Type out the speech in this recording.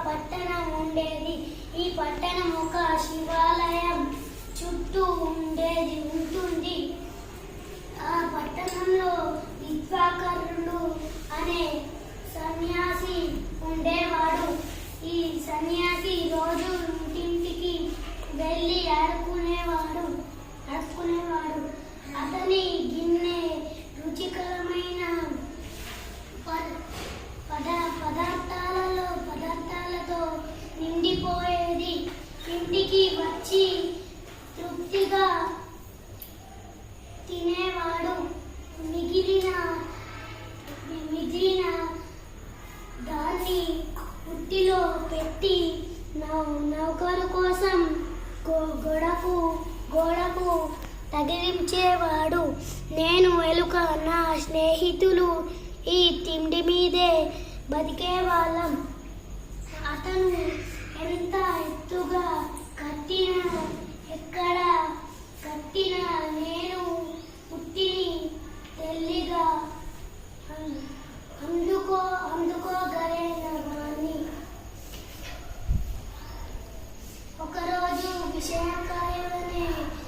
పట్టణం ఉండేది. ఈ పట్టణం ఒక శివాలయం చుట్టూ ఉంటుంది. ఆ పట్టణంలో విద్వాకరుడు అనే సన్యాసి ఉండేవాడు. ఈ సన్యాసి రోజు ఇంటింటికి వెళ్ళి అడుక్కునేవాడు. అతని గిన్నె రుచికరమైన పదార్థాలతో నిండిపోయేది. ఇంటికి వచ్చి తృప్తిగా తినేవాడు. మిగిలిన దాన్ని బుట్టిలో పెట్టి నౌకరు కోసం గోడకు తగిలించేవాడు. నేను ఎలుక, నా స్నేహితులు ఈ తిండి మీదే బతికేవాళ్ళం. అతను